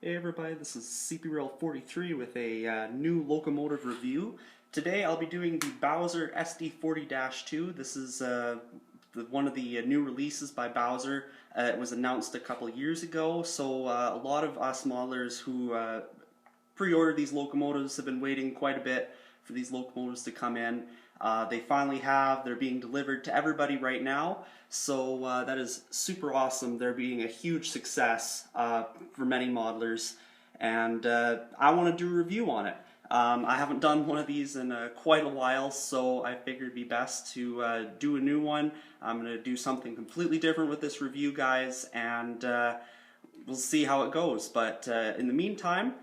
Hey everybody, this is CPRL43 with a new locomotive review. Today I'll be doing the Bowser SD40-2. This is one of the new releases by Bowser. It was announced a couple years ago, so a lot of us modelers who pre-ordered these locomotives have been waiting quite a bit for these locomotives to come in. They finally have. They're being delivered to everybody right now, so that is super awesome. They're being a huge success for many modelers, and I want to do a review on it. I haven't done one of these in quite a while, so I figured it'd be best to do a new one. I'm going to do something completely different with this review, guys, and we'll see how it goes. But in the meantime,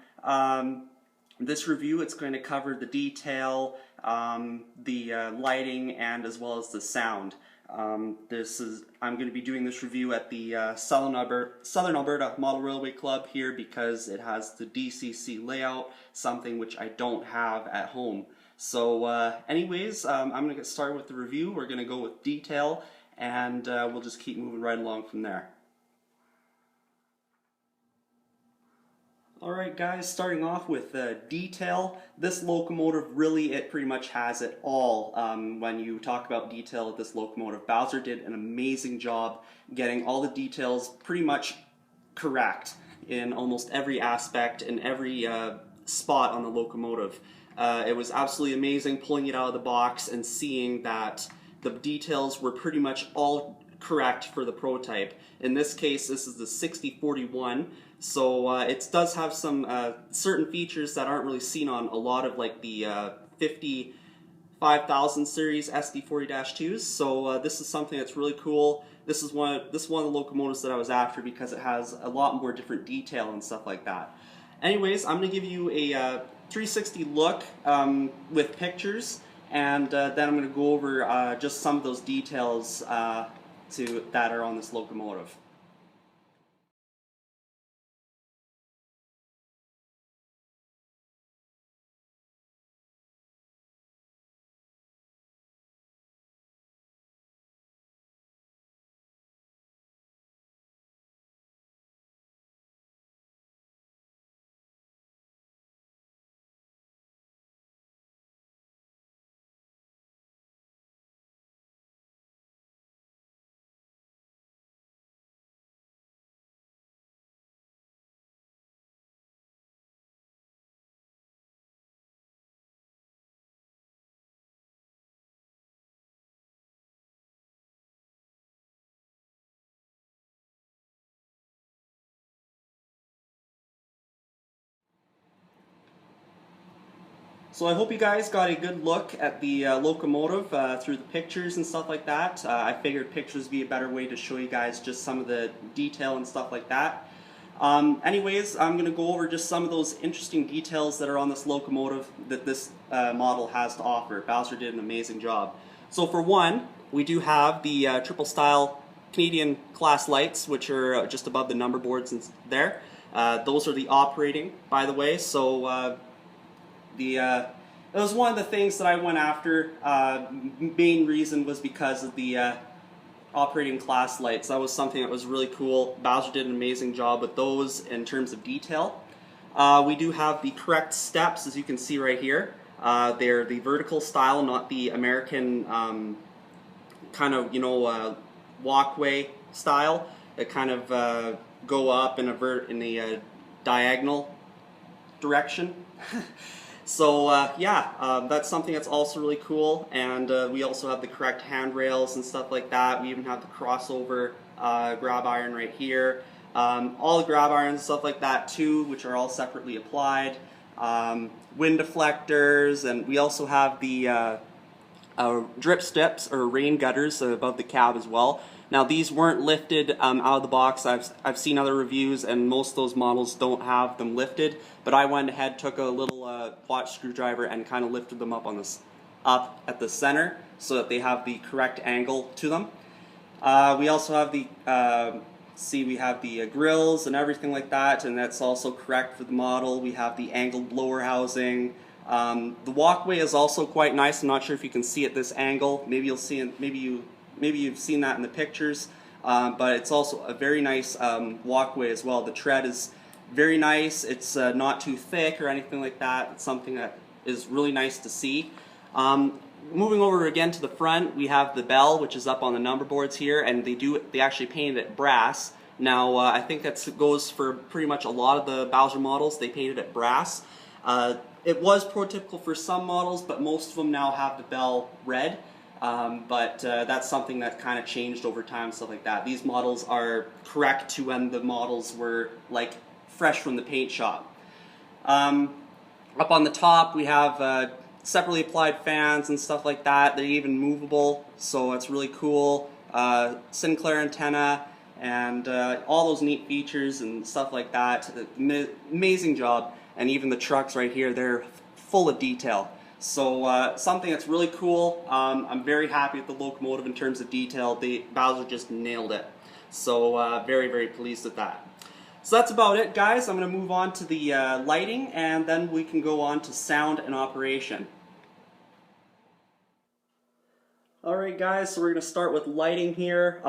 this review, it's going to cover the detail, the lighting, and as well as the sound. I'm going to be doing this review at the Southern Alberta Model Railway Club here because it has the DCC layout, something which I don't have at home. So anyways, I'm going to get started with the review. We're going to go with detail, and we'll just keep moving right along from there. Alright guys, starting off with detail. This locomotive really, it pretty much has it all when you talk about detail of this locomotive. Bowser did an amazing job getting all the details pretty much correct in almost every aspect and every spot on the locomotive. It was absolutely amazing pulling it out of the box and seeing that the details were pretty much all correct for the prototype. In this case, this is the 60-40-1, so it does have some certain features that aren't really seen on a lot of like the 50,000 series SD40-2s. So this is something that's really cool. This is one of the locomotives that I was after because it has a lot more different detail and stuff like that. Anyways, I'm going to give you a 360 look with pictures, and then I'm going to go over just some of those details that are on this locomotive. So I hope you guys got a good look at the locomotive through the pictures and stuff like that. I figured pictures would be a better way to show you guys just some of the detail and stuff like that. Anyways, I'm going to go over just some of those interesting details that are on this locomotive that this model has to offer. Bowser did an amazing job. So for one, we do have the triple style Canadian class lights, which are just above the number boards and there. Those are the operating, by the way, so it was one of the things that I went after. Main reason was because of the operating class lights. That was something that was really cool. Bowser did an amazing job with those in terms of detail. We do have the correct steps, as you can see right here. They're the vertical style, not the American kind of, walkway style. That kind of go up and avert in the diagonal direction. So yeah, that's something that's also really cool, and we also have the correct handrails and stuff like that. We even have the crossover grab iron right here. All the grab irons and stuff like that too, which are all separately applied. Wind deflectors, and we also have the drip strips or rain gutters above the cab as well. Now these weren't lifted out of the box. I've seen other reviews and most of those models don't have them lifted, but I went ahead, took a little watch screwdriver and kind of lifted them up on this at the center so that they have the correct angle to them. We also have the we have the grills and everything like that, and that's also correct for the model. We have the angled blower housing. The walkway is also quite nice. I'm not sure if you can see at this angle. Maybe you'll see it. Maybe you've seen that in the pictures. But it's also a very nice walkway as well. The tread is very nice. It's not too thick or anything like that. It's something that is really nice to see. Moving over again to the front, we have the bell, which is up on the number boards here, and they actually painted it brass. Now, I think that goes for pretty much a lot of the Bowser models. They painted it brass. It was prototypical for some models, but most of them now have the bell red. But that's something that kind of changed over time, stuff like that. These models are correct to when the models were like fresh from the paint shop. Up on the top, we have separately applied fans and stuff like that. They're even movable, so it's really cool. Sinclair antenna and all those neat features and stuff like that. Amazing job. And even the trucks right here, they're full of detail. So something that's really cool. I'm very happy with the locomotive in terms of detail. Bowser just nailed it. So very, very pleased with that. So that's about it, guys. I'm going to move on to the lighting, and then we can go on to sound and operation. Alright guys, so we're going to start with lighting here.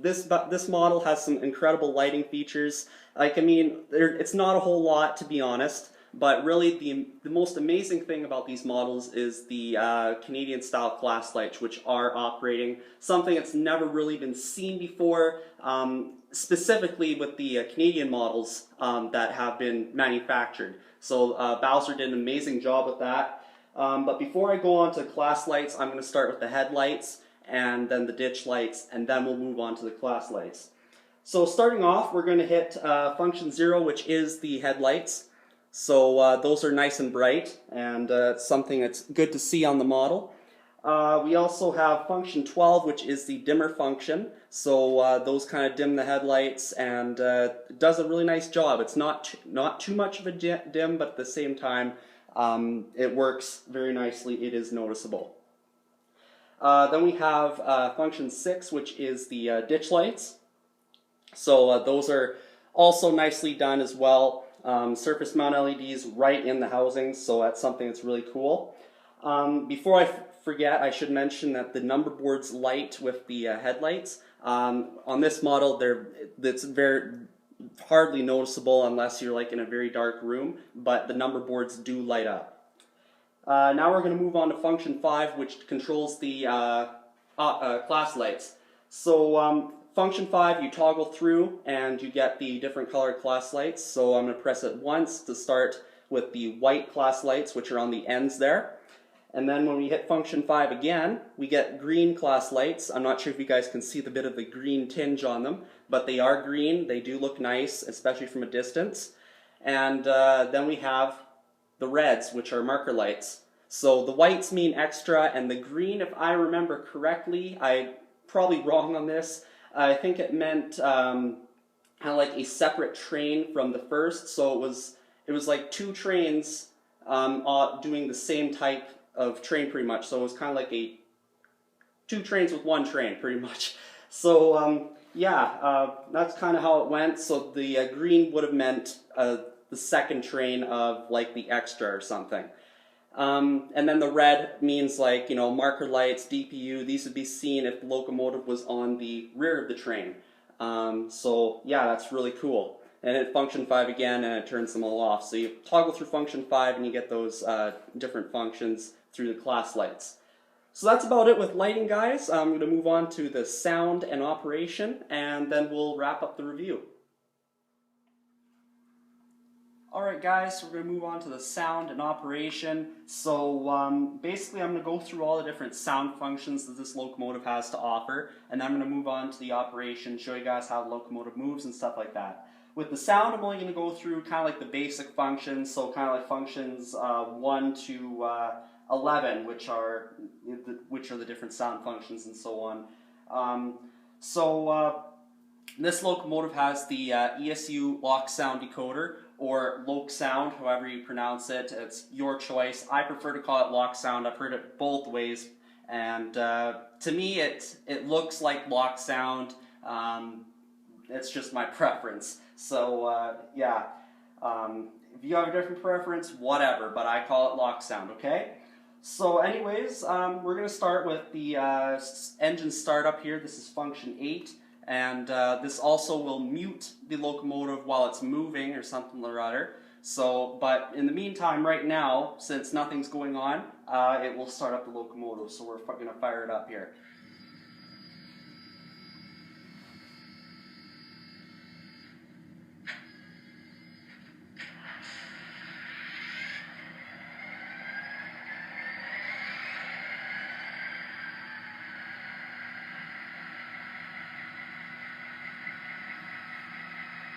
This model has some incredible lighting features. Like, I mean, it's not a whole lot, to be honest, but really the most amazing thing about these models is the Canadian style class lights, which are operating, something that's never really been seen before, specifically with the Canadian models that have been manufactured. So Bowser did an amazing job with that. But before I go on to class lights, I'm going to start with the headlights and then the ditch lights, and then we'll move on to the class lights. So starting off, we're going to hit function 0, which is the headlights. So those are nice and bright, and it's something that's good to see on the model. We also have function 12, which is the dimmer function. So those kind of dim the headlights, and it does a really nice job. It's not too much of a dim, but at the same time, it works very nicely. It is noticeable. Then we have function 6, which is the ditch lights. So those are also nicely done as well. Surface mount LEDs right in the housings, so that's something that's really cool. Before I forget, I should mention that the number boards light with the headlights. On this model, it's very hardly noticeable unless you're like in a very dark room, but the number boards do light up. Now we're going to move on to function 5, which controls the class lights. So function 5, you toggle through and you get the different colored class lights. So I'm going to press it once to start with the white class lights, which are on the ends there. And then when we hit function 5 again, we get green class lights. I'm not sure if you guys can see the bit of the green tinge on them, but they are green. They do look nice, especially from a distance. And then we have the reds, which are marker lights. So the whites mean extra, and the green, if I remember correctly, I'm probably wrong on this, I think it meant kind of like a separate train from the first. So it was like two trains doing the same type of train pretty much. So it was kind of like two trains with one train pretty much. So yeah, that's kind of how it went. So the green would have meant the second train of like the extra or something. And then the red means like, you know, marker lights, DPU, these would be seen if the locomotive was on the rear of the train. So yeah, that's really cool. And hit function 5 again and it turns them all off. So you toggle through function 5 and you get those different functions through the class lights. So that's about it with lighting, guys. I'm going to move on to the sound and operation, and then we'll wrap up the review. Alright guys, so we're going to move on to the sound and operation. So basically I'm going to go through all the different sound functions that this locomotive has to offer, and then I'm going to move on to the operation, show you guys how the locomotive moves and stuff like that. With the sound, I'm only going to go through kind of like the basic functions, so kind of like functions 1 to 11, which are the different sound functions and so on. This locomotive has the ESU LokSound decoder, or LokSound, however you pronounce it. It's your choice. I prefer to call it LokSound. I've heard it both ways, and to me it looks like LokSound. It's just my preference. So yeah, if you have a different preference, whatever, but I call it LokSound, okay? So anyways, we're going to start with the engine startup here. This is function 8. and this also will mute the locomotive while it's moving or something or other. So, but in the meantime, right now, since nothing's going on, it will start up the locomotive. So we're going to fire it up here.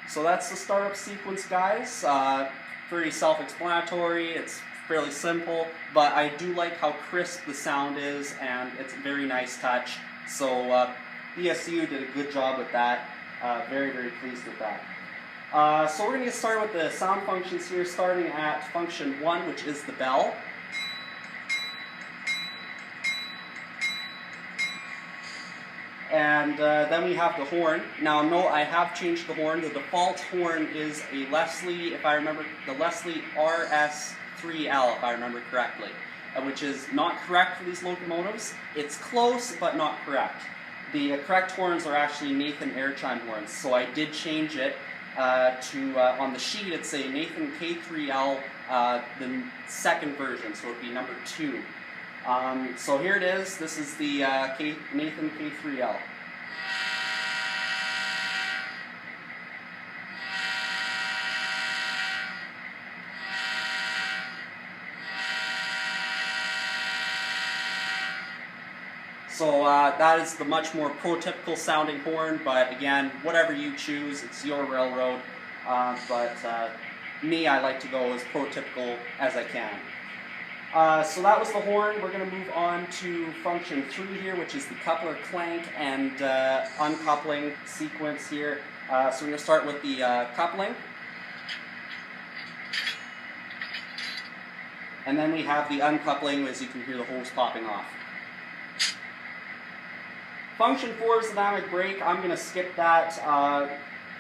So that's the startup sequence, guys. Pretty self-explanatory, it's fairly simple, but I do like how crisp the sound is, and it's a very nice touch. So ESU did a good job with that. Very, very pleased with that. So we're going to get started with the sound functions here, starting at function 1, which is the bell. And then we have the horn. Now note, I have changed the horn. The default horn is a Leslie, if I remember, the Leslie RS3L, if I remember correctly, which is not correct for these locomotives. It's close, but not correct. The correct horns are actually Nathan air chime horns, so I did change it to, on the sheet, it's a Nathan K3L, the second version, so it would be number 2. So here it is. This is the Nathan K3L. So that is the much more prototypical sounding horn, but again, whatever you choose, it's your railroad. But me, I like to go as prototypical as I can. So that was the horn. We're going to move on to function 3 here, which is the coupler clank and uncoupling sequence here. So we're going to start with the coupling. And then we have the uncoupling, as you can hear the hose popping off. Function 4 is the dynamic brake. I'm going to skip that.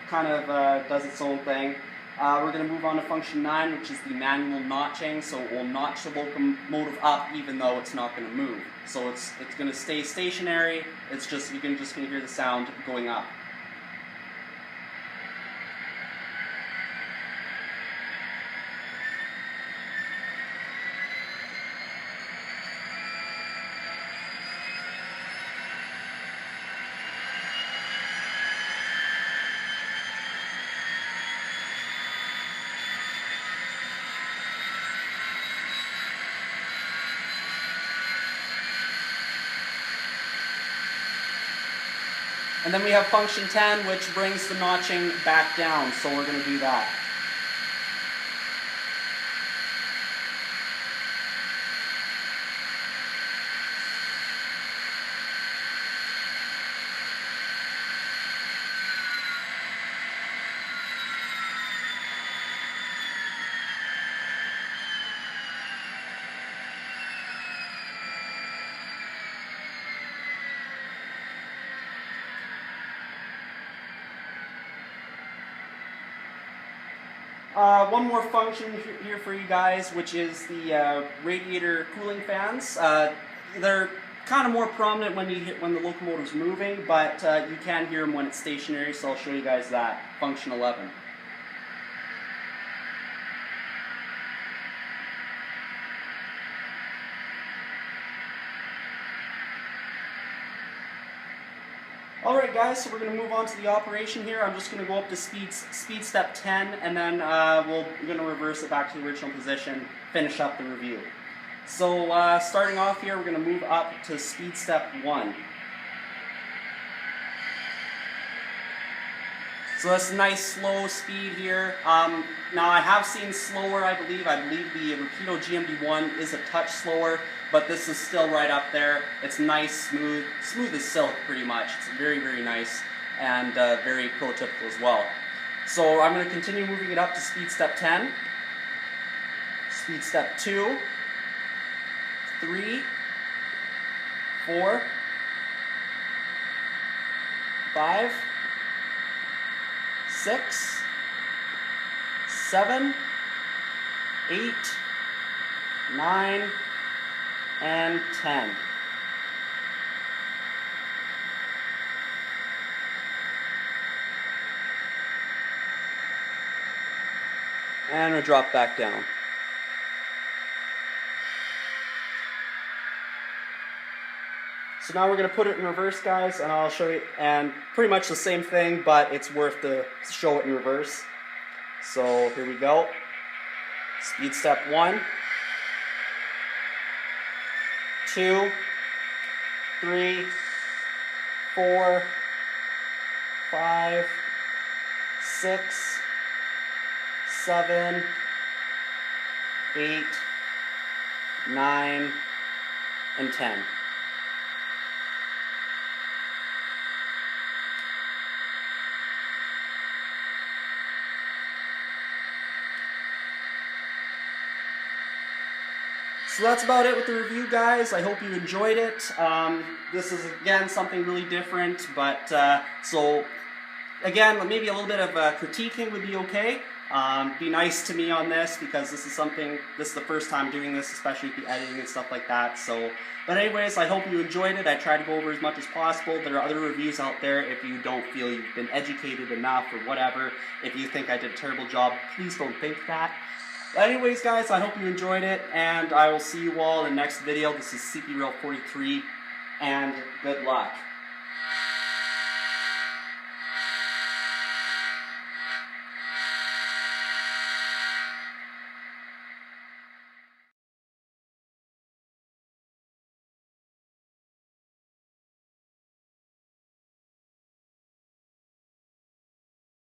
Kind of does its own thing. We're going to move on to function 9, which is the manual notching. So it will notch the locomotive up even though it's not going to move. So it's going to stay stationary. It's just, you're just going to hear the sound going up. And then we have function 10, which brings the notching back down, so we're going to do that. One more function here for you guys, which is the radiator cooling fans. They're kind of more prominent when the locomotive's moving, but you can hear them when it's stationary, so I'll show you guys that. Function 11. Alright guys, so we're going to move on to the operation here. I'm just going to go up to speed step 10, and then we're going to reverse it back to the original position, finish up the review. So starting off here, we're going to move up to speed step 1. So that's a nice slow speed here. Now I have seen slower, I believe. I believe the Rapido GMD1 is a touch slower, but this is still right up there. It's nice, smooth as silk pretty much. It's very, very nice and very prototypical as well. So I'm going to continue moving it up to speed step 10, speed step 2, 3, 4, 5, 6, 7, 8, 9, and 10. And we'll drop back down. So now we're going to put it in reverse, guys, and I'll show you, and pretty much the same thing, but it's worth to show it in reverse. So here we go. Speed step 1, 2, 3, 4, 5, 6, 7, 8, 9, and 10. So that's about it with the review, guys. I hope you enjoyed it. This is, again, something really different, but so, again, maybe a little bit of critiquing would be okay. Be nice to me on this, because this is the first time doing this, especially with the editing and stuff like that. So, but anyways, I hope you enjoyed it. I tried to go over as much as possible. There are other reviews out there. If you don't feel you've been educated enough or whatever, if you think I did a terrible job, please don't think that. But anyways, guys, I hope you enjoyed it, and I will see you all in the next video. This is CP Rail 43, and good luck.